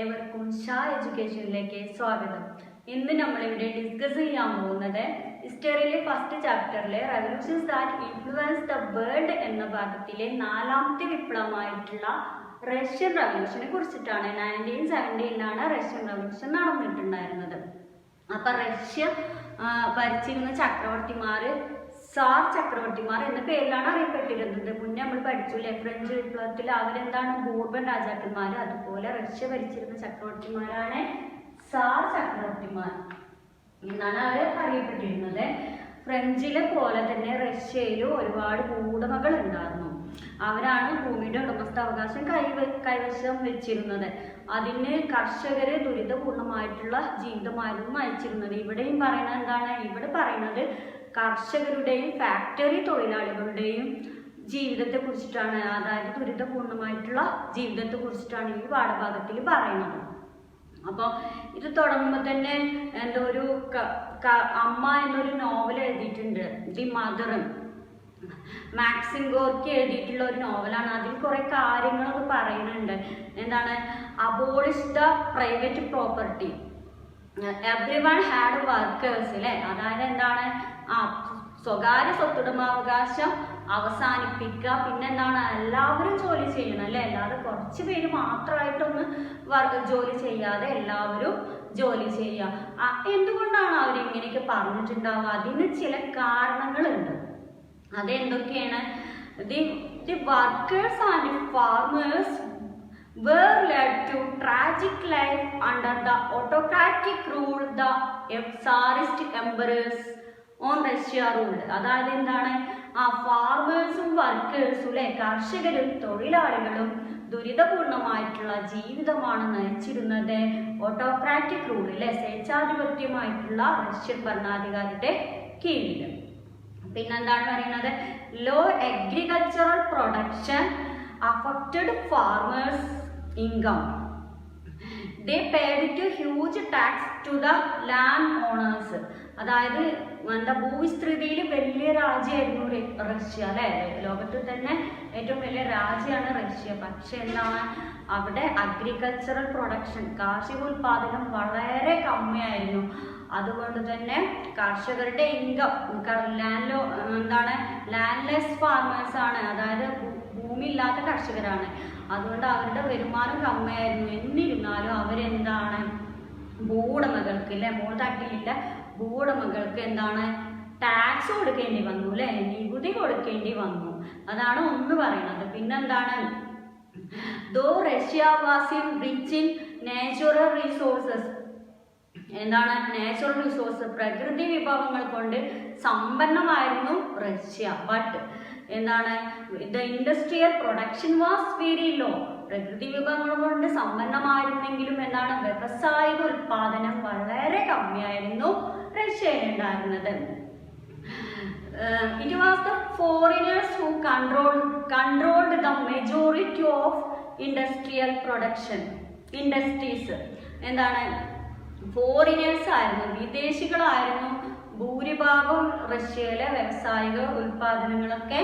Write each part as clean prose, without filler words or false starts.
ഏവർക്കും ഷാ എഡ്യൂക്കേഷനിലേക്ക് സ്വാഗതം. ഇന്ന് നമ്മളിവിടെ ഡിസ്കസ് ചെയ്യാൻ പോകുന്നത് ഹിസ്റ്ററിയിലെ ഫസ്റ്റ് ചാപ്റ്ററിലെ revolutions that influence the world എന്ന ഭാഗത്തിലെ 4ാമത്തെ വിപ്ലവമായിട്ടുള്ള റഷ്യൻ റവല്യൂഷനെ കുറിച്ചിട്ടാണ്. 1917 റഷ്യൻ റവല്യൂഷൻ നടന്നിട്ടുണ്ടായിരുന്നത്. അപ്പം റഷ്യ ഭരിച്ചിരുന്ന ചക്രവർത്തിമാർ സാർ ചക്രവർത്തിമാർ എന്ന പേരിലാണ് അറിയപ്പെട്ടിരുന്നത്. മുന്നേ നമ്മൾ പഠിച്ചില്ലേ, ഫ്രഞ്ച് വിപ്ലവത്തിൽ അവരെന്താണ് ബൂർബൻ രാജാക്കന്മാർ, അതുപോലെ റഷ്യ ഭരിച്ചിരുന്ന ചക്രവർത്തിമാരാണ് സാർ ചക്രവർത്തിമാർ എന്നാണ് അവർ അറിയപ്പെട്ടിരുന്നത്. ഫ്രഞ്ചിലെ പോലെ തന്നെ റഷ്യയിലും ഒരുപാട് ഭൂവുടമകൾ ഉണ്ടായിരുന്നു. അവരാണ് ഭൂമിയുടെ ഉടമസ്ഥാവകാശം കൈവശം വെച്ചിരുന്നത്. അതിന് കർഷകര് ദുരിതപൂർണമായിട്ടുള്ള ജീവിതമായിരുന്നു നയിച്ചിരുന്നത്. ഇവിടെയും പറയുന്നത് എന്താണ്? ഇവിടെ പറയുന്നത് കർഷകരുടെയും ഫാക്ടറി തൊഴിലാളികളുടെയും ജീവിതത്തെ കുറിച്ചിട്ടാണ്. അതായത് ദുരിതപൂർണമായിട്ടുള്ള ജീവിതത്തെ കുറിച്ചിട്ടാണ് ഈ പാഠഭാഗത്തിൽ പറയുന്നത്. അപ്പോൾ ഇത് തുടങ്ങുമ്പോൾ തന്നെ എന്തോ ഒരു അമ്മ എന്നൊരു നോവൽ എഴുതിയിട്ടുണ്ട്, ദി മദർ. മാക്സിം ഗോർക്കി എഴുതിയിട്ടുള്ള ഒരു നോവലാണ്. അതിൽ കുറെ കാര്യങ്ങളൊക്കെ പറയുന്നുണ്ട്. എന്താണ്? Abolish the private property, every one had workers അല്ലേ. അതായത് എന്താണ്? സ്വകാര്യ സ്വത്തുടമാവകാശം അവസാനിപ്പിക്കുക. പിന്നെന്താണ്? എല്ലാവരും ജോലി ചെയ്യണം അല്ലേ. അല്ലാതെ കുറച്ച് പേര് മാത്രമായിട്ടൊന്ന് ജോലി ചെയ്യാതെ എല്ലാവരും ജോലി ചെയ്യുക. എന്തുകൊണ്ടാണ് അവരിങ്ങനെയൊക്കെ പറഞ്ഞിട്ടുണ്ടാവുക? അതിന് ചില കാരണങ്ങളുണ്ട്. അതെന്തൊക്കെയാണ്? The workers and farmers were led to tragic life under the autocratic rule the Tsarist emperors on Russia ruled. അതായത് എന്താണ്? ഫാർമേഴ്സും വർക്കേഴ്സും അല്ലെ, കർഷകരും തൊഴിലാളികളും ദുരിതപൂർണമായിട്ടുള്ള ജീവിതമാണ് നയിച്ചിരുന്നത് ഓട്ടോക്രാറ്റിക് റൂൾ അല്ലെ, സ്വേച്ഛാധിപത്യമായിട്ടുള്ള റഷ്യൻ ഭരണാധികാരിയുടെ കീഴിൽ. പിന്നെന്താണ് പറയുന്നത്? Low agricultural production affected farmers' income. They paid to huge tax to the land owners. അതായത് എന്താ, ഭൂവിസ്തൃതിയിൽ വലിയ രാജ്യമായിരുന്നു റഷ്യ അല്ലെ. ലോകത്തിൽ തന്നെ ഏറ്റവും വലിയ രാജ്യമാണ് റഷ്യ. പക്ഷെ എന്താണ്, അവിടെ അഗ്രികൾച്ചറൽ പ്രൊഡക്ഷൻ, കാർഷിക ഉൽപാദനം വളരെ കമ്മിയായിരുന്നു. അതുകൊണ്ട് തന്നെ കർഷകരുടെ ഇൻകം എന്താണ്, ലാൻഡ്ലെസ് ഫാർമേഴ്സ് ആണ്, അതായത് ഭൂമി ഇല്ലാത്ത കർഷകരാണ്. അതുകൊണ്ട് അവരുടെ വരുമാനം കമ്മിയായിരുന്നു. എന്നിരുന്നാലും അവരെന്താണ്, ഭൂവുടമകൾക്ക് അല്ലെ, മോൾ തട്ടിലില്ല ഭൂവുടമകൾക്ക് എന്താണ്, ടാക്സ് കൊടുക്കേണ്ടി വന്നു അല്ലെ, നികുതി കൊടുക്കേണ്ടി വന്നു. അതാണ് ഒന്ന് പറയുന്നത്. പിന്നെന്താണ്? Though Russia was rich in natural resources. എന്താണ് നാച്ചുറൽ റിസോഴ്സ്? പ്രകൃതി വിഭവങ്ങൾ കൊണ്ട് സമ്പന്നമായിരുന്നു റഷ്യ. ബട്ട് എന്താണ്, the industrial production was very low. പ്രകൃതി വിഭവങ്ങൾ കൊണ്ട് സമ്പന്നമായിരുന്നെങ്കിലും എന്താണ്, വ്യവസായിക ഉൽപാദനം വളരെ കമ്മിയായിരുന്നു റഷ്യയിൽ ഉണ്ടായിരുന്നത്. It was the foreigners who controlled the majority of industrial production industries. എന്താണ്, ഫോറിനേഴ്സ് ആയിരുന്നു, വിദേശികളായിരുന്നു ഭൂരിഭാഗം റഷ്യയിലെ വ്യവസായിക ഉൽപാദനങ്ങളൊക്കെ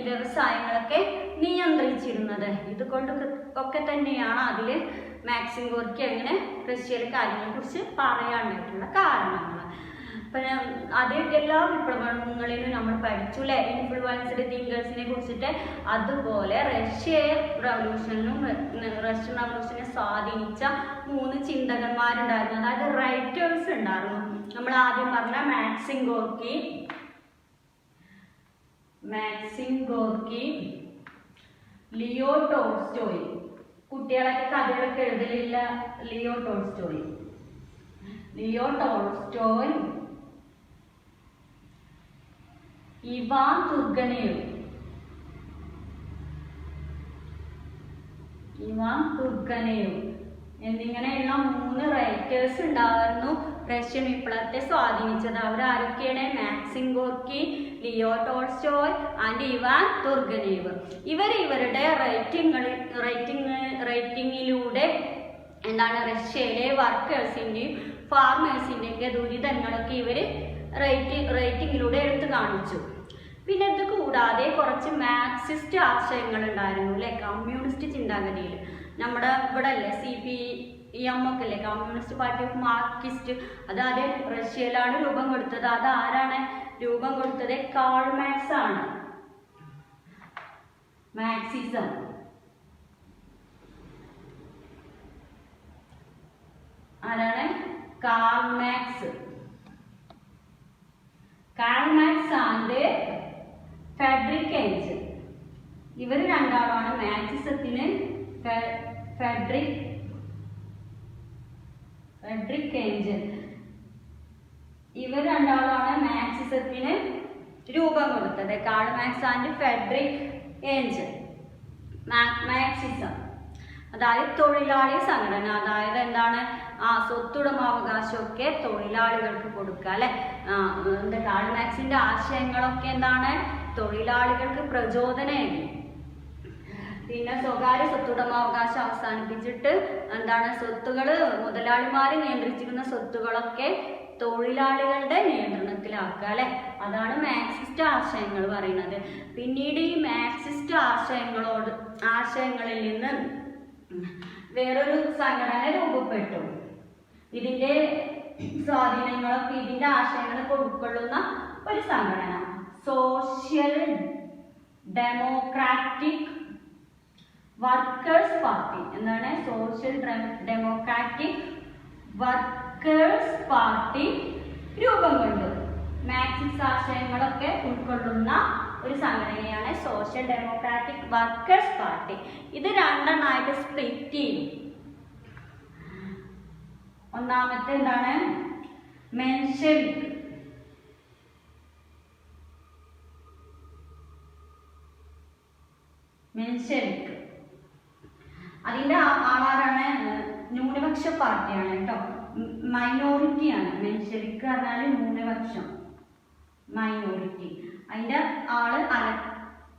വ്യവസായങ്ങളൊക്കെ നിയന്ത്രിച്ചിരുന്നത്. ഇതുകൊണ്ട് ഒക്കെ തന്നെയാണ് അതിൽ മാക്സിം ഗോർക്കി അങ്ങനെ റഷ്യയിലെ കാര്യങ്ങളെ കുറിച്ച് പറയാനായിട്ടുള്ള കാരണങ്ങൾ. പിന്നെ അത് എല്ലാ വിപ്ലവങ്ങളിലും നമ്മൾ പഠിച്ചു അല്ലെ, ഇൻഫ്ലുവൻസ്ഡ് തിങ്കേഴ്സിനെ കുറിച്ചിട്ട്. അതുപോലെ റഷ്യൻ റവല്യൂഷനെ സ്വാധീനിച്ച 3 ചിന്തകന്മാരുണ്ടായിരുന്നു, അതായത് റൈറ്റേഴ്സ് ഉണ്ടായിരുന്നു. നമ്മൾ ആദ്യം പറഞ്ഞ മാക്സിം ഗോർക്കി, ലിയോ ടോൾസ്റ്റോയ്. കുട്ടികളൊക്കെ കഥകളൊക്കെ എഴുതലില്ല. ലിയോ ടോൾസ്റ്റോയ്, ഇവാൻ തുർഗനേവ് എന്നിങ്ങനെയുള്ള 3 റൈറ്റേഴ്സ് ഉണ്ടായിരുന്നു റഷ്യൻ വിപ്ലവത്തെ സ്വാധീനിച്ചത്. അവരാരൊക്കെയാണ്? Maxim Gorky, Leo Tolstoy and Ivan Turgenev. ഇവരുടെ റൈറ്റിങ്ങിലൂടെ എന്താണ്, റഷ്യയിലെ വർക്കേഴ്സിൻ്റെയും ഫാർമേഴ്സിൻ്റെയൊക്കെ ദുരിതങ്ങളൊക്കെ ഇവർ റൈറ്റിങ്ങിലൂടെ എടുത്തു കാണിച്ചു. പിന്നെ ഇത് കൂടാതെ കുറച്ച് മാർക്സിസ്റ്റ് ആശയങ്ങൾ ഉണ്ടായിരുന്നു അല്ലെ, കമ്മ്യൂണിസ്റ്റ് ചിന്താഗതിയിൽ. നമ്മുടെ ഇവിടെ അല്ലേ CPM ഒക്കെ അല്ലേ, കമ്മ്യൂണിസ്റ്റ് പാർട്ടി ഓഫ് മാർക്സിസ്റ്റ്. അത് ആദ്യം റഷ്യയിലാണ് രൂപം കൊടുത്തത്. അത് ആരാണ് രൂപം കൊടുത്തത്? കാൾ മാർക്സ് ആണ്. മാർക്സിസം ആരാണ്? Karl Marx. Karl Marx and Friedrich Engels, ഇവർ രണ്ടാളാണ് മാർക്സിസത്തിന് ഫ്രെഡറിക് എൻജൽ, ഇവർ രണ്ടാളാണ് മാർക്സിസത്തിന് രൂപം കൊടുത്തത്. Karl Marx and Friedrich Engels. Marxism അതായത് തൊഴിലാളി സംഘടന, അതായത് എന്താണ് സ്വത്തുടമാവകാശമൊക്കെ തൊഴിലാളികൾക്ക് കൊടുക്കുക അല്ലെ. കാൾ മാർക്സിന്റെ ആശയങ്ങളൊക്കെ എന്താണ്? തൊഴിലാളികൾക്ക് പ്രചോദനമേകി. പിന്നെ സ്വകാര്യ സ്വത്തുടമാവകാശം അവസാനിപ്പിച്ചിട്ട് എന്താണ് സ്വത്തുകൾ മുതലാളിമാർ നിയന്ത്രിച്ചിരുന്ന സ്വത്തുകളൊക്കെ തൊഴിലാളികളുടെ നിയന്ത്രണത്തിലാക്കുക അല്ലെ. അതാണ് മാർക്സിസ്റ്റ് ആശയങ്ങൾ പറയുന്നത്. പിന്നീട് ഈ മാർക്സിസ്റ്റ് ആശയങ്ങളിൽ നിന്ന് വേറൊരു സംഘടന രൂപപ്പെട്ടു. ഇതിന്റെ സ്വാധീനങ്ങളൊക്കെ ഇതിന്റെ ആശയങ്ങളൊക്കെ ഉൾക്കൊള്ളുന്ന ഒരു സംഘടന സോഷ്യൽ ഡെമോക്രാറ്റിക് വർക്കേഴ്സ് പാർട്ടി. എന്താണ്? സോഷ്യൽ ഡെമോക്രാറ്റിക് വർക്കേഴ്സ് പാർട്ടി രൂപം കൊണ്ടു. മാർക്സിസ്റ്റ് ആശയങ്ങളൊക്കെ ഉൾക്കൊള്ളുന്ന ഒരു സംഘടനയാണ് സോഷ്യൽ ഡെമോക്രാറ്റിക് വർക്കേഴ്സ് പാർട്ടി. ഇത് രണ്ടെണ്ണമായിട്ട് സ്പ്ലിറ്റ് ചെയ്യും. ഒന്നാമത്തെ എന്താണ്? മെൻഷെവിക്. അതിന്റെ ആളാരാണ്? ന്യൂനപക്ഷ പാർട്ടിയാണ് കേട്ടോ, മൈനോറിറ്റിയാണ്. മെൻഷെവിക് പറഞ്ഞാൽ ന്യൂനപക്ഷം, മൈനോറിറ്റി. അതിന്റെ ആള്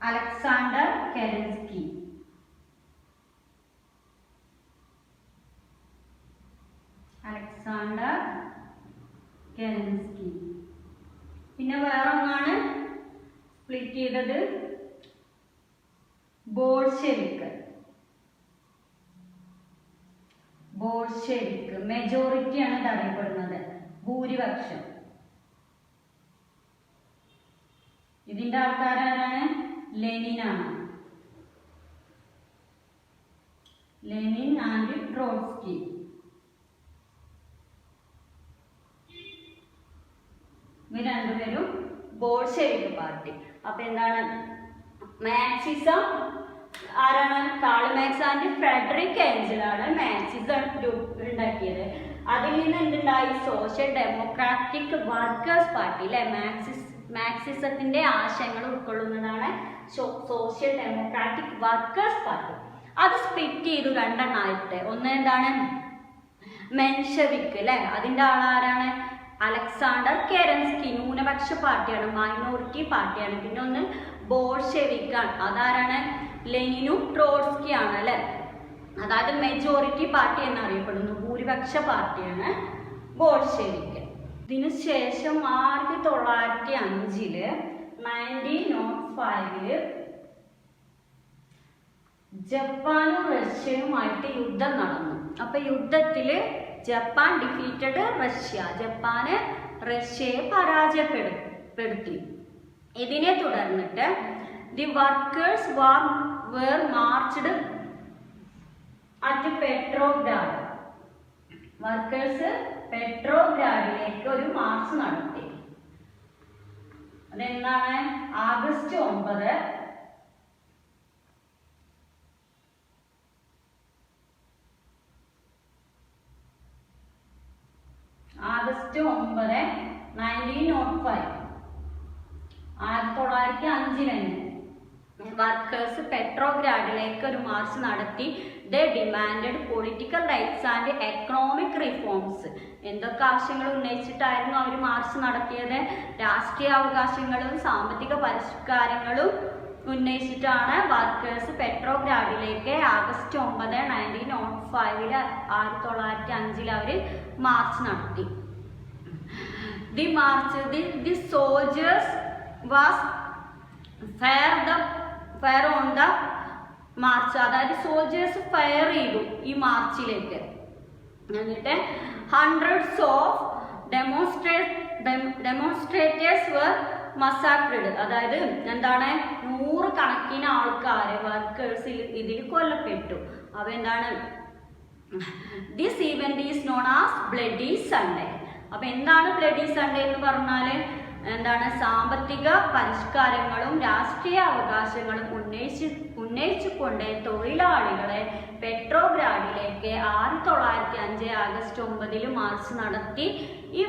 അലക്സാണ്ടർ കെരൻസ്കി. പിന്നെ വേറൊന്നാണ് സ്പ്ലിറ്റ് ചെയ്തത് ബോൾഷെവിക്. മെജോറിറ്റിയാണ് ഇത് അറിയപ്പെടുന്നത്, ഭൂരിപക്ഷം. ഇതിന്റെ ആൾക്കാരാണ്? ലെനിനാണ്. Lenin and Trotsky. ഇവർ രണ്ടുപേരും ബോൾഷെവിക് പാർട്ടി. അപ്പൊ എന്താണ്? മാർക്സിസം ആരാണ്? കാൾ മാർക്സ് ആൻഡ് ഫ്രെഡറിക് എൻജലാണ് മാർക്സിസം ഉണ്ടാക്കിയത്. അതിൽ നിന്ന് എന്തുണ്ടായി? സോഷ്യൽ ഡെമോക്രാറ്റിക് വർക്കേഴ്സ് പാർട്ടി അല്ലെ. മാർക്സിസത്തിന്റെ ആശയങ്ങൾ ഉൾക്കൊള്ളുന്നതാണ് സോഷ്യൽ ഡെമോക്രാറ്റിക് വർക്കേഴ്സ് പാർട്ടി. അത് സ്പ്ലിറ്റ് ചെയ്തു രണ്ടെണ്ണമായിട്ട്. ഒന്ന് എന്താണ്? മെൻഷെവിക് അല്ലെ. അതിന്റെ ആളാരാണ്? Alexander Kerensky. ന്യൂനപക്ഷ പാർട്ടിയാണ്, മൈനോറിറ്റി പാർട്ടിയാണ്. പിന്നെ ഒന്ന് ബോൾഷെവിക് ആണ്. അതാരാണ്? ലെനിനും ട്രോട്സ്കിയാണ് അല്ലെ. അതായത് മെജോറിറ്റി പാർട്ടി എന്നറിയപ്പെടുന്നു, ഭൂരിപക്ഷ പാർട്ടിയാണ് ബോൾഷെവിക്. ഇതിനു ശേഷം 1905 ജപ്പാനും റഷ്യയുമായിട്ട് യുദ്ധം നടന്നു. അപ്പൊ യുദ്ധത്തില് ജപ്പാൻ ഡിഫീറ്റഡ് റഷ്യ. ജപ്പാന് റഷ്യയെ പരാജയപ്പെടുത്തി. ഇതിനെ തുടർന്നിട്ട് the workers were marched at Petrograd. Workers പെട്രോഗ്രാഡിലേക്ക് ഒരു മാർച്ച് നടത്തി. അതെന്താണ്? ആഗസ്റ്റ് 9 1905 1905 വർക്കേഴ്സ് പെട്രോഗ്രാഡിലേക്ക് ഒരു മാർച്ച് നടത്തി. They demanded political rights and economic reforms. എന്തൊക്കെ ആവശ്യങ്ങൾ ഉന്നയിച്ചിട്ടായിരുന്നു അവർ മാർച്ച് നടത്തിയത്? രാഷ്ട്രീയ അവകാശങ്ങളും സാമ്പത്തിക പരിഷ്കാരങ്ങളും ഉന്നയിച്ചിട്ടാണ് വർക്കേഴ്സ് പെട്രോഗ്രാഡിലേക്ക് ആഗസ്റ്റ് 9 1905 1905 അവർ മാർച്ച് നടത്തി. The soldiers was fire on the March, അതായത് സോൾജേഴ്സ് ഫയർ ചെയ്തു ഈ മാർച്ചിലേക്ക്. എന്നിട്ട് ഹൺഡ്രഡ്സ് ഓഫ് ഡെമോൺസ്ട്രേറ്റേഴ്സ് വർ മസാക്രഡ്, അതായത് എന്താണ് 100 കണക്കിന് ആൾക്കാര് വർക്കേഴ്സിൽ ഇതിൽ കൊല്ലപ്പെട്ടു. അവ എന്താണ്? This event is known as bloody Sunday. അപ്പൊ എന്താണ് ബ്ലഡി സൺഡേ എന്ന് പറഞ്ഞാല് എന്താണ്? സാമ്പത്തിക പരിഷ്കാരങ്ങളും രാഷ്ട്രീയ അവകാശങ്ങളും ഉന്നയിച്ചുകൊണ്ട് തൊഴിലാളികളെ പെട്രോഗ്രാഡിലേക്ക് 1905 ആഗസ്റ്റ് 9 മാർച്ച് നടത്തി. ഈ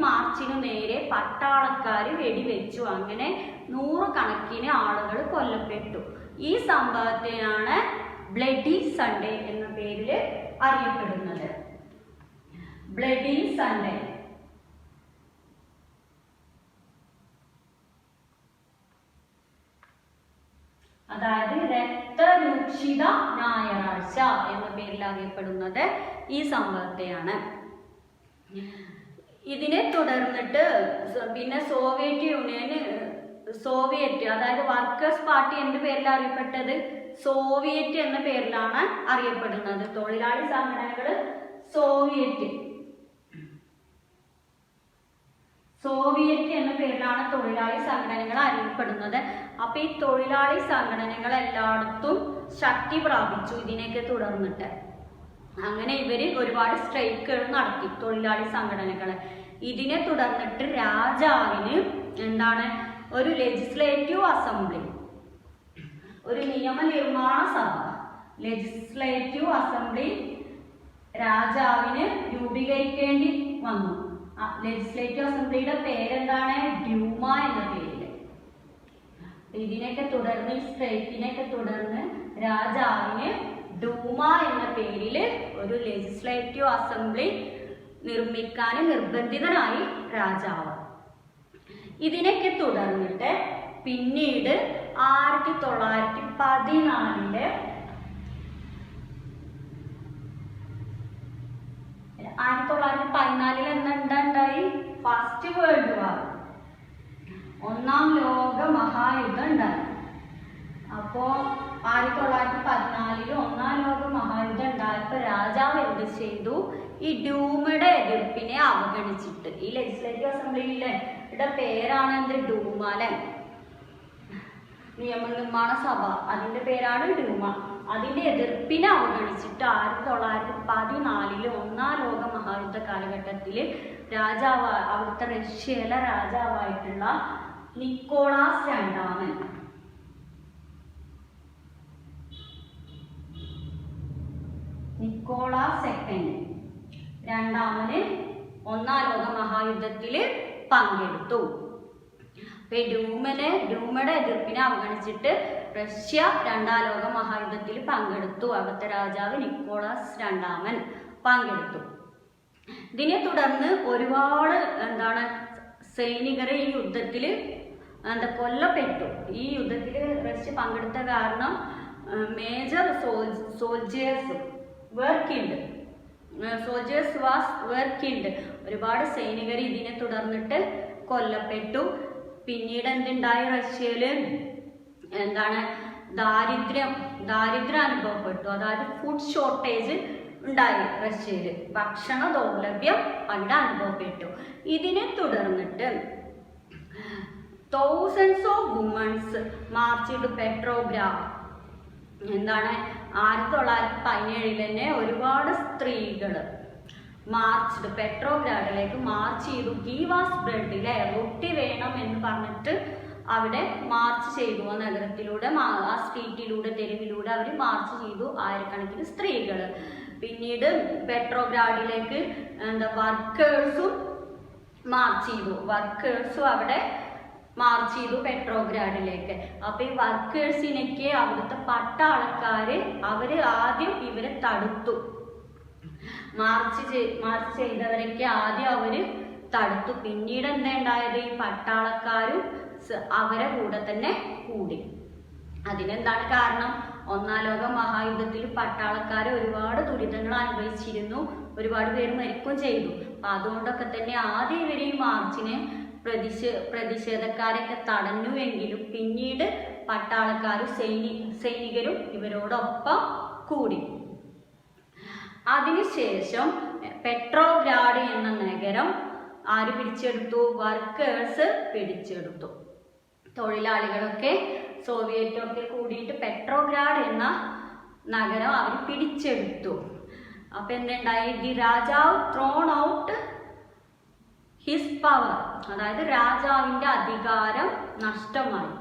മാർച്ചിനു നേരെ പട്ടാളക്കാര് വെടിവെച്ചു. അങ്ങനെ 100 കണക്കിന് ആളുകൾ കൊല്ലപ്പെട്ടു. ഈ സംഭവത്തെയാണ് ബ്ലഡി സൺഡേ എന്ന പേരിൽ അറിയപ്പെടുന്നത്. Bloody Sunday. അതായത് രക്തരൂക്ഷിത ഞായറാഴ്ച എന്ന പേരിൽ അറിയപ്പെടുന്നത് ഈ സംഭവത്തെയാണ്. ഇതിനെ തുടർന്നിട്ട് പിന്നെ സോവിയറ്റ് അതായത് വർക്കേഴ്സ് പാർട്ടി എന്ന പേരിൽ അറിയപ്പെട്ടത് സോവിയറ്റ് എന്ന പേരിലാണ് അറിയപ്പെടുന്നത്. തൊഴിലാളി സംഘടനകൾ സോവിയറ്റ് എന്ന പേരിലാണ് തൊഴിലാളി സംഘടനകൾ അറിയപ്പെടുന്നത്. അപ്പൊ ഈ തൊഴിലാളി സംഘടനകൾ എല്ലായിടത്തും ശക്തി പ്രാപിച്ചു ഇതിനെയൊക്കെ തുടർന്നിട്ട്. അങ്ങനെ ഇവര് ഒരുപാട് സ്ട്രൈക്കുകൾ നടത്തി തൊഴിലാളി സംഘടനകൾ. ഇതിനെ തുടർന്നിട്ട് രാജാവിന് എന്താണ്? ഒരു ലെജിസ്ലേറ്റീവ് അസംബ്ലി, ഒരു നിയമനിർമ്മാണ സഭ, ലെജിസ്ലേറ്റീവ് അസംബ്ലി രാജാവിന് രൂപീകരിക്കേണ്ടി വന്നു. ലെജിസ്ലേറ്റീവ് അസംബ്ലിയുടെ പേരെന്താണ്? ഡ്യൂമ എന്ന പേരില്. ഇതിനൊക്കെ തുടർന്ന് ഈ സ്ട്രൈക്കിനൊക്കെ തുടർന്ന് രാജാവിന് ഡൂമ എന്ന പേരില് ഒരു ലെജിസ്ലേറ്റീവ് അസംബ്ലി നിർമ്മിക്കാൻ നിർബന്ധിതനായി രാജാവ്. ഇതിനൊക്കെ തുടർന്നിട്ട് പിന്നീട് 1914 എന്തുണ്ടായി? ഫസ്റ്റ് വേൾഡ് വാർ, 1-ാം ലോക മഹായുദ്ധം ഉണ്ടായി. അപ്പോ 1914 1-ാം ലോക മഹായുദ്ധം ഉണ്ടായപ്പോ രാജാവ് എന്ത് ചെയ്തു? ഈ ഡൂമയുടെ എതിർപ്പിനെ അവഗണിച്ചിട്ട്, ഈ ലെജിസ്ലേറ്റീവ് അസംബ്ലിയിലെ പേരാണ് എന്ത്? ഡൂമ അല്ലെ, നിയമനിർമ്മാണ സഭ, അതിന്റെ പേരാണ് ഡൂമ. അതിന്റെ എതിർപ്പിനെ അവഗണിച്ചിട്ട് 1914 1-ാം ലോക മഹായുദ്ധ കാലഘട്ടത്തില് രാജാവ്, അവിടുത്തെ റഷ്യയിലെ രാജാവായിട്ടുള്ള നിക്കോളാസ് രണ്ടാമൻ രണ്ടാമന് 1-ാം ലോക മഹായുദ്ധത്തില് പങ്കെടുത്തു. ഡൂമയുടെ എതിർപ്പിനെ അവഗണിച്ചിട്ട് റഷ്യ 2-ാം ലോക മഹായുദ്ധത്തിൽ പങ്കെടുത്തു. അവിടുത്തെ രാജാവ് നിക്കോളാസ് രണ്ടാമൻ പങ്കെടുത്തു. ഇതിനെ തുടർന്ന് ഒരുപാട് സൈനികരെ ഈ യുദ്ധത്തിൽ കൊല്ലപ്പെട്ടു. ഈ യുദ്ധത്തിൽ റഷ്യ പങ്കെടുത്ത കാരണം മേജർ സോൾജേഴ്സ് വാസ് വർക്കിൻഡ്. ഒരുപാട് സൈനികർ ഇതിനെ തുടർന്നിട്ട് കൊല്ലപ്പെട്ടു. പിന്നീട് എന്തുണ്ടായി? റഷ്യയില് ദാരിദ്ര്യം അനുഭവപ്പെട്ടു. അതായത് ഫുഡ് ഷോർട്ടേജ് ഉണ്ടായി. റഷ്യയില് ഭക്ഷണ ദൗർലഭ്യം അവിടെ അനുഭവപ്പെട്ടു. ഇതിനെ തുടർന്നിട്ട് thousands of women marched to Petrograd. 1917 തന്നെ ഒരുപാട് സ്ത്രീകൾ പെട്രോഗ്രാഡിലേക്ക് മാർച്ച് ചെയ്തു. ഗീവാസ് ബ്രെഡിലെ റൊട്ടി വേണം എന്ന് പറഞ്ഞിട്ട് അവിടെ മാർച്ച് ചെയ്തു. ആ നഗരത്തിലൂടെ, ആ സ്ട്രീറ്റിലൂടെ, തെരുവിലൂടെ അവർ മാർച്ച് ചെയ്തു, ആയിരക്കണക്കിന് സ്ത്രീകൾ. പിന്നീട് പെട്രോഗ്രാഡിലേക്ക് വർക്കേഴ്സും മാർച്ച് ചെയ്തു. അവിടെ മാർച്ച് ചെയ്തു പെട്രോഗ്രാഡിലേക്ക്. അപ്പൊ ഈ വർക്കേഴ്സിനൊക്കെ അവിടുത്തെ പട്ടാളക്കാര് ആദ്യം ഇവരെ തടുത്തു. മാർച്ച് ചെയ്തവരൊക്കെ ആദ്യം അവര് തടുത്തു. പിന്നീട് എന്താ ഉണ്ടായത്? ഈ പട്ടാളക്കാരും അവരെ കൂടെ തന്നെ കൂടി. അതിനെന്താണ് കാരണം? 1-ാം ലോക മഹായുദ്ധത്തിൽ പട്ടാളക്കാർ ഒരുപാട് ദുരിതങ്ങൾ അനുഭവിച്ചിരുന്നു. ഒരുപാട് പേര് മരിക്കുകയും ചെയ്തു. അപ്പൊ അതുകൊണ്ടൊക്കെ തന്നെ ആദ്യം ഇവർ ഈ മാർച്ചിനെ പ്രതിഷേധക്കാരെയൊക്കെ തടഞ്ഞുവെങ്കിലും പിന്നീട് പട്ടാളക്കാരും സൈനികരും ഇവരോടൊപ്പം കൂടി. അതിനുശേഷം പെട്രോഗ്രാഡ് എന്ന നഗരം ആര് പിടിച്ചെടുത്തു? വർക്കേഴ്സ് പിടിച്ചെടുത്തു. തൊഴിലാളികളൊക്കെ സോവിയറ്റൊക്കെ കൂടിയിട്ട് പെട്രോഗ്രാഡ് എന്ന നഗരം അവർ പിടിച്ചെടുത്തു. അപ്പൊ എന്തുണ്ടായി? ദി രാജാവ് ത്രോൺ ഔട്ട് ഹിസ് പവർ, അതായത് രാജാവിന്റെ അധികാരം നഷ്ടമായി.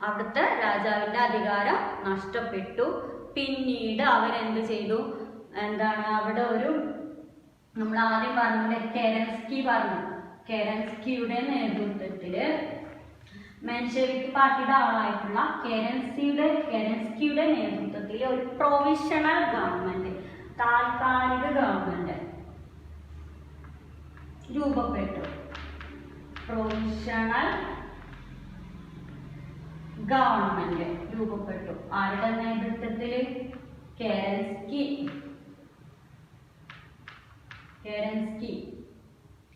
അവിടുത്തെ രാജാവിന്റെ അധികാരം നഷ്ടപ്പെട്ടു. പിന്നീട് അവരെന്ത് ചെയ്തു? അവിടെ ഒരു നമ്മൾ ആദ്യം പറഞ്ഞ കെരൻസ്കി പറഞ്ഞു. കെരൻസ്കിയുടെ നേതൃത്വത്തില് മെൻഷെവിക് പാർട്ടിയുടെ ആളായിട്ടുള്ള കെരൻസ്കിയുടെ നേതൃത്വത്തിൽ ഒരു പ്രൊവിഷണൽ ഗവൺമെന്റ്, താൽക്കാലിക ഗവൺമെന്റ് രൂപപ്പെട്ടു. പ്രൊവിഷണൽ ഗവൺമെന്റ് രൂപപ്പെട്ടു. ആരുടെ നേതൃത്വത്തില്? കെരൻസ്കി.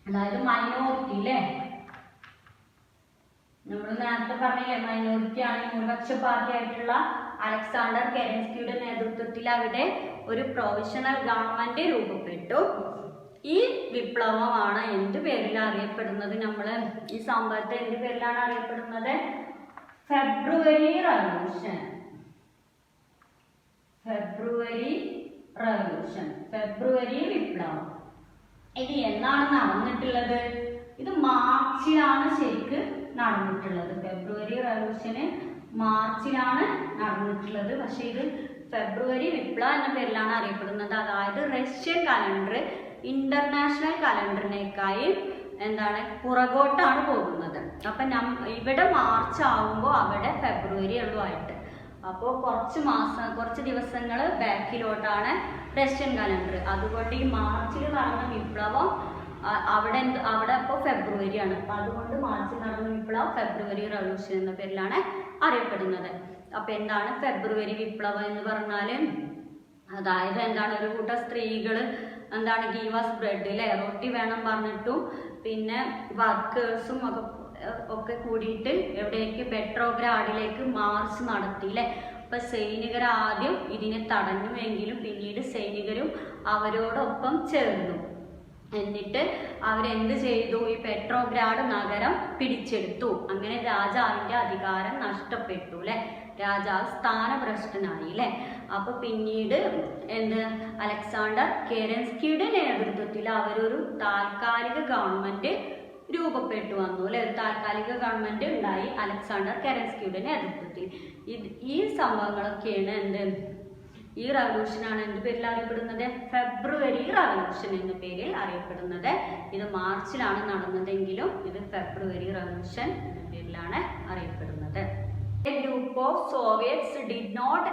അതായത് മൈനോറിറ്റി അല്ലേ? നമ്മൾ നേരത്തെ പറഞ്ഞില്ലേ മൈനോറിറ്റി ആണ് ന്യൂനപക്ഷ പാർട്ടി ആയിട്ടുള്ള അലക്സാണ്ടർ കെരൻസ്കിയുടെ നേതൃത്വത്തിൽ അവിടെ ഒരു പ്രൊവിഷണൽ ഗവൺമെന്റ് രൂപപ്പെട്ടു. ഈ വിപ്ലവമാണ് എന്ത് പേരിൽ അറിയപ്പെടുന്നത്? നമ്മൾ ഈ സംഭവത്തെ എന്ത് പേരിലാണ് അറിയപ്പെടുന്നത്? ഫെബ്രുവരി റവല്യൂഷൻ. ഫെബ്രുവരി വിപ്ലവം. ഇത് എന്നാണ് നടന്നിട്ടുള്ളത്? ഇത് മാർച്ചിലാണ് ശരിക്ക് നടന്നിട്ടുള്ളത്. ഫെബ്രുവരി റവല്യൂഷന് മാർച്ചിലാണ് നടന്നിട്ടുള്ളത്. പക്ഷെ ഇത് ഫെബ്രുവരി വിപ്ലവം എന്ന പേരിലാണ് അറിയപ്പെടുന്നത്. അതായത് റഷ്യൻ കലണ്ടർ ഇന്റർനാഷണൽ കലണ്ടറിനേക്കായി പുറകോട്ടാണ് പോകുന്നത്. അപ്പൊ ഇവിടെ മാർച്ച് ആവുമ്പോൾ അവിടെ ഫെബ്രുവരി ഉള്ളതായിട്ട്, അപ്പോൾ കുറച്ച് ദിവസങ്ങൾ ബാക്കിലോട്ടാണ് റഷ്യൻ കലണ്ടർ. അതുകൊണ്ട് ഈ മാർച്ചിൽ നടന്ന വിപ്ലവം അവിടെ ഇപ്പോൾ ഫെബ്രുവരിയാണ്. അപ്പൊ അതുകൊണ്ട് മാർച്ചിൽ നടന്ന വിപ്ലവം ഫെബ്രുവരി റവല്യൂഷൻ എന്ന പേരിലാണ് അറിയപ്പെടുന്നത്. അപ്പൊ എന്താണ് ഫെബ്രുവരി വിപ്ലവം എന്ന് പറഞ്ഞാല്? അതായത് ഒരു കൂട്ടം സ്ത്രീകള് ഗീവാസ് ബ്രെഡ് അല്ലെ, റൊട്ടി വേണം പറഞ്ഞിട്ടും പിന്നെ വർക്കേഴ്സും ഒക്കെ കൂടിയിട്ട് എവിടേക്ക്? പെട്രോഗ്രാഡിലേക്ക് മാർച്ച് നടത്തിയില്ലേ. അപ്പൊ സൈനികർ ആദ്യം ഇതിനെ തടഞ്ഞുവെങ്കിലും പിന്നീട് സൈനികരും അവരോടൊപ്പം ചേർന്നു. എന്നിട്ട് അവരെന്ത് ചെയ്തു? ഈ പെട്രോഗ്രാഡ് നഗരം പിടിച്ചെടുത്തു. അങ്ങനെ രാജാവിന്റെ അധികാരം നഷ്ടപ്പെട്ടു അല്ലെ, രാജാവ് സ്ഥാനഭ്രഷ്ടനായി അല്ലെ. അപ്പൊ പിന്നീട് അലക്സാണ്ടർ കെരൻസ്കിയുടെ നേതൃത്വത്തിൽ അവരൊരു താൽക്കാലിക ഗവൺമെന്റ് രൂപപ്പെട്ടു വന്നു അല്ലെ. ഒരു താൽക്കാലിക ഗവൺമെന്റ് ഉണ്ടായി അലക്സാണ്ടർ കെരൻസ്കിയുടെ നേതൃത്വത്തിൽ. ഈ സംഭവങ്ങളൊക്കെയാണ് ഈ റവല്യൂഷനാണ് എന്ത് പേരിൽ അറിയപ്പെടുന്നത്? ഫെബ്രുവരി റവല്യൂഷൻ എന്ന പേരിൽ അറിയപ്പെടുന്നത്. ഇത് മാർച്ചിലാണ് നടന്നതെങ്കിലും ഇത് ഫെബ്രുവരി റവല്യൂഷൻ എന്ന പേരിലാണ് അറിയപ്പെടുന്നത്. A group of Soviets did not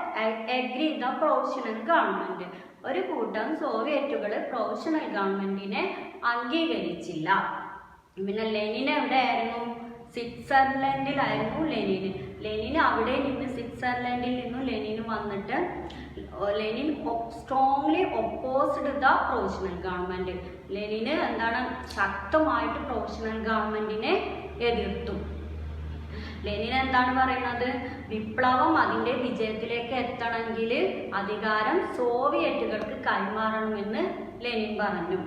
agree the provisional government. ഒരു കൂട്ടം സോവിയറ്റുകൾ പ്രൊവിഷണൽ ഗവൺമെന്റിനെ അംഗീകരിച്ചില്ല. പിന്നെ ലെനിൻ എവിടെയായിരുന്നു? സ്വിറ്റ്സർലൻഡിലായിരുന്നു ലെനിൻ അവിടെ നിന്ന് സ്വിറ്റ്സർലൻഡിൽ നിന്നും ലെനിൻ വന്നിട്ട് Lenin strongly opposed the provisional government. ലെനിന് ശക്തമായിട്ട് പ്രൊവിഷണൽ ഗവൺമെന്റിനെ എതിർത്തു. ലെനിൻ പറയുന്നത്? വിപ്ലവം അതിന്റെ വിജയത്തിലേക്ക് എത്തണമെങ്കിൽ അധികാരം സോവിയറ്റുകൾക്ക് കൈമാറണമെന്ന് ലെനിൻ പറഞ്ഞു.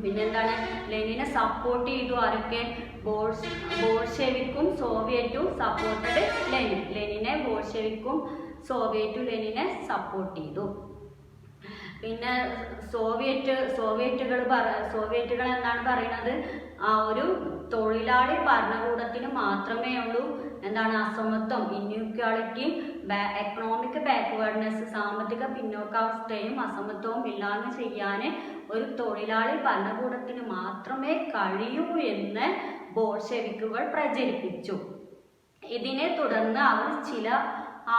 പിന്നെന്താണ്? ലെനിനെ സപ്പോർട്ട് ചെയ്തു ആരൊക്കെ? ബോൾഷെവിക്കും സോവിയറ്റും സപ്പോർട്ടഡ് ലെനിനെ ബോൾഷെവിക്കും സോവിയറ്റും ലെനിനെ സപ്പോർട്ട് ചെയ്തു. പിന്നെ സോവിയറ്റുകൾ എന്താണ് പറയുന്നത്? ഒരു തൊഴിലാളി ഭരണകൂടത്തിന് മാത്രമേ ഉള്ളൂ അസമത്വം, ഇൻഇക്വാളിറ്റി, എക്കണോമിക് ബാക്ക്വേർഡ്നെസ്, സാമ്പത്തിക പിന്നോക്കാവസ്ഥയും അസമത്വവും ഇല്ലാന്ന് ചെയ്യാൻ ഒരു തൊഴിലാളി ഭരണകൂടത്തിന് മാത്രമേ കഴിയൂ എന്ന് ബോൾഷെവിക്കുകൾ പ്രചരിപ്പിച്ചു. ഇതിനെ തുടർന്ന് അവർ ചില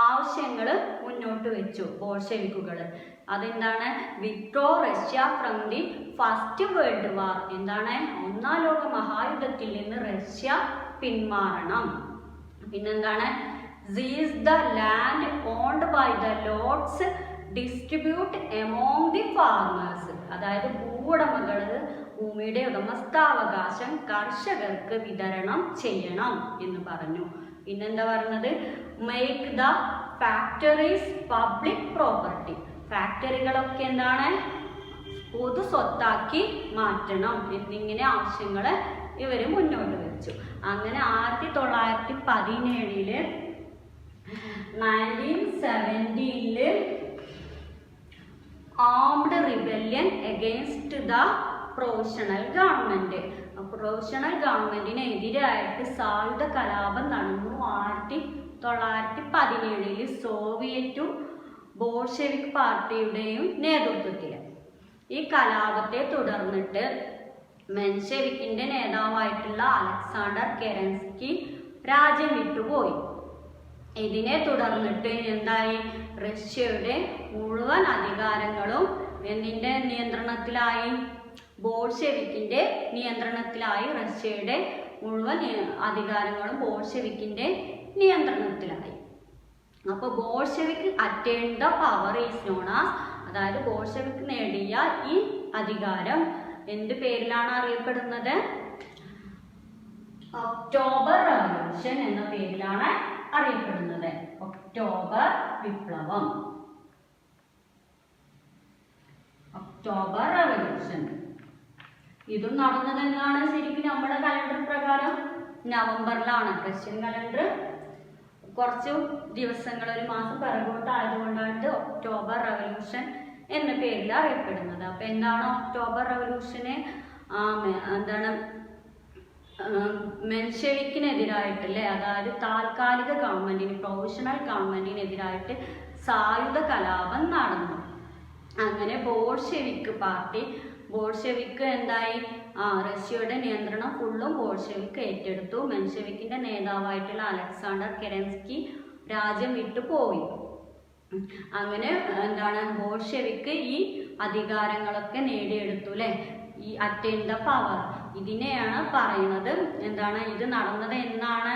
ആവശ്യങ്ങൾ മുന്നോട്ട് വെച്ചു ബോൾഷെവിക്കുകൾ. അതെന്താണ്? Withdraw Russia from the first world war. ഒന്നാം ലോക മഹായുദ്ധത്തിൽ നിന്ന് റഷ്യ പിന്മാറണം. പിന്നെന്താണ്? Seize the land owned by the lords distribute among the farmers. അതായത് ഭൂവുടമകൾ ഭൂമിയുടെ ഉടമസ്ഥാവകാശം കർഷകർക്ക് വിതരണം ചെയ്യണം എന്ന് പറഞ്ഞു. പിന്നെന്താ പറഞ്ഞത്? Make the factories public property. ഫാക്ടറികളൊക്കെ എന്താണ്? പൊതു സ്വത്താക്കി മാറ്റണം എന്നിങ്ങനെ ആവശ്യങ്ങൾ ഇവർ മുന്നോട്ട് വെച്ചു. അങ്ങനെ 1917 1917 armed rebellion against the provisional government. Provisional ഗവൺമെന്റിന് എതിരായിട്ട് സായുധ കലാപം നടന്നു 1917 സോവിയറ്റും ബോൾഷെവിക് പാർട്ടിയുടെയും നേതൃത്വത്തിൽ. ഈ കലാപത്തെ തുടർന്നിട്ട് മെൻഷെവിക്കിന്റെ നേതാവായിട്ടുള്ള അലക്സാണ്ടർ കെരൻസ്കി രാജ്യം വിട്ടുപോയി. ഇതിനെ തുടർന്നിട്ട് എന്തായി? റഷ്യയുടെ മുഴുവൻ അധികാരങ്ങളും എന്തിന്റെ നിയന്ത്രണത്തിലായി? ബോൾഷെവിക്കിന്റെ നിയന്ത്രണത്തിലായി. റഷ്യയുടെ മുഴുവൻ അധികാരങ്ങളും ബോൾഷെവിക്കിന്റെ നിയന്ത്രണത്തിലായി. അപ്പോൾ Bolshevik attained the power is known as, അതായത് ബോൾഷെവിക് നേടിയ ഈ അധികാരം എന്ത് പേരിലാണ് അറിയപ്പെടുന്നത്? ഒക്ടോബർ റവല്യൂഷൻ എന്ന പേരിലാണ് അറിയപ്പെടുന്നത്. ഒക്ടോബർ വിപ്ലവം, ഒക്ടോബർ റവല്യൂഷൻ. ഇതും നടന്നത് എന്നാണ്? ശരിക്കും നമ്മുടെ കലണ്ടർ പ്രകാരം നവംബറിലാണ്. റഷ്യൻ കലണ്ടർ കുറച്ച് ദിവസങ്ങൾ, ഒരു മാസം പിറകോട്ടായതുകൊണ്ടാണ് ഒക്ടോബർ റവല്യൂഷൻ എന്ന പേരിൽ അറിയപ്പെടുന്നത്. അപ്പൊ എന്താണ് ഒക്ടോബർ റവല്യൂഷന്? എന്താണ്? മെൻഷെവിക്കിനെതിരായിട്ടല്ലേ, അതായത് താൽക്കാലിക ഗവൺമെന്റിന്, പ്രൊവിഷണൽ ഗവൺമെന്റിനെതിരായിട്ട് സായുധ കലാപം നടന്നു. അങ്ങനെ ബോൾഷെവിക് പാർട്ടി, ബോൾഷെവിക് എന്തായി? റഷ്യയുടെ നിയന്ത്രണം ഫുള്ളും ബോൾഷെവിക് ഏറ്റെടുത്തു. മെൻഷെവിക്കിന്റെ നേതാവായിട്ടുള്ള അലക്സാണ്ടർ കെരൻസ്കി രാജ്യം വിട്ടു പോയി. അങ്ങനെ എന്താണ്? ബോൾഷെവിക് ഈ അധികാരങ്ങളൊക്കെ നേടിയെടുത്തു അല്ലെ, ഈ അറ്റൈൻ ദ പവർ. ഇതിനെയാണ് പറയുന്നത് എന്താണ്? ഇത് നടന്നത് എന്നാണ്?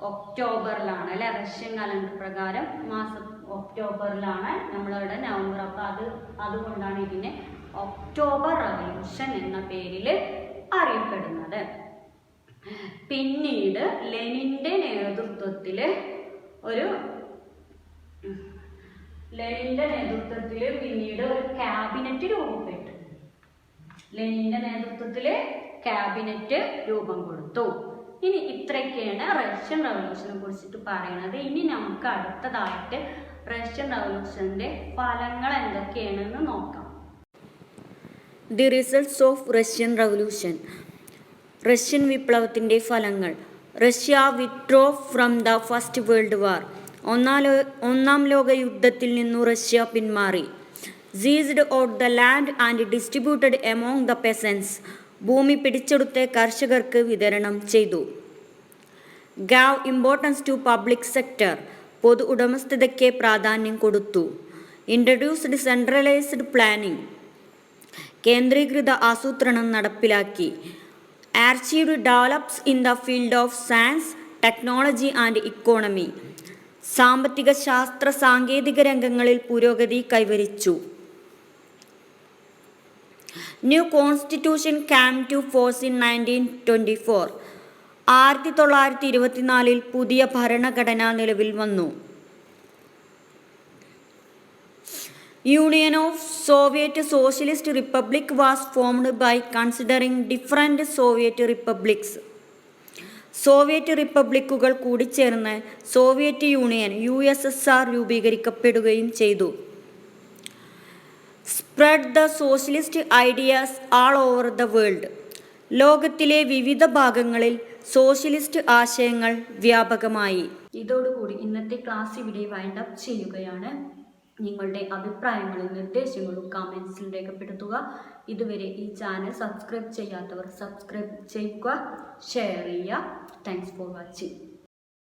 ഒക്ടോബറിലാണ് അല്ലെ, റഷ്യൻ കലണ്ടർ പ്രകാരം മാസം ഒക്ടോബറിലാണ്. നമ്മളിവിടെ നവംബർ. അപ്പൊ അതുകൊണ്ടാണ് ഇതിനെ ഒക്ടോബർ റവല്യൂഷൻ എന്ന പേരിൽ അറിയപ്പെടുന്നത്. പിന്നീട് ലെനിന്റെ നേതൃത്വത്തിൽ പിന്നീട് ഒരു ക്യാബിനറ്റ് രൂപപ്പെട്ടു. ലെനിന്റെ നേതൃത്വത്തിൽ ക്യാബിനറ്റ് രൂപം കൊടുത്തു. ഇനി ഇത്രയൊക്കെയാണ് റഷ്യൻ റവല്യൂഷനെ കുറിച്ചിട്ട് പറയുന്നത്. ഇനി നമുക്ക് അടുത്തതായിട്ട് റഷ്യൻ റവല്യൂഷന്റെ ഫലങ്ങൾ എന്തൊക്കെയാണെന്ന് നോക്കാം. The results of Russian revolution. Russian വിപ്ലവത്തിന്റെ ഫലങ്ങൾ. Russia withdraw from the first world war. ഒന്നാം ലോക യുദ്ധത്തിൽ നിന്നു റഷ്യ പിന്മാറി. Ceased out the land and distributed among the പെസൻസ്. ഭൂമി പിടിച്ചെടുത്ത് കർഷകർക്ക് വിതരണം ചെയ്തു. ഗാവ് ഇമ്പോർട്ടൻസ് ടു പബ്ലിക് സെക്ടർ. പൊതു ഉടമസ്ഥതയ്ക്ക് പ്രാധാന്യം കൊടുത്തു. Introduced centralised planning. കേന്ദ്രീകൃത ആസൂത്രണം നടപ്പിലാക്കി. Achieved develops in the field of science, technology and economy. സാമ്പത്തിക, ശാസ്ത്ര, സാങ്കേതിക രംഗങ്ങളിൽ പുരോഗതി കൈവരിച്ചു. New constitution came to force in 1924. 1924 പുതിയ ഭരണഘടന നിലവിൽ വന്നു. Union of Soviet Socialist Republic was formed by considering different Soviet republics. Soviet റിപ്പബ്ലിക്കുകൾ കൂടിച്ചേർന്ന് സോവിയറ്റ് യൂണിയൻ USSR രൂപീകരിക്കപ്പെടുകയും ചെയ്തു. Spread the socialist ideas all over the world. ലോകത്തിലെ വിവിധ ഭാഗങ്ങളിൽ സോഷ്യലിസ്റ്റ് ആശയങ്ങൾ വ്യാപകമായി. ഇതോടുകൂടി ഇന്നത്തെ ക്ലാസ് ഇവിടെ വൈൻഡ് അപ്പ് ചെയ്യുകയാണ്. നിങ്ങളുടെ അഭിപ്രായങ്ങളും നിർദ്ദേശങ്ങളും കമൻസിൽ രേഖപ്പെടുത്തുക. ഇതുവരെ ഈ ചാനൽ സബ്സ്ക്രൈബ് ചെയ്യാത്തവർ സബ്സ്ക്രൈബ് ചെയ്യുക, ഷെയർ ചെയ്യുക. Thanks for watching.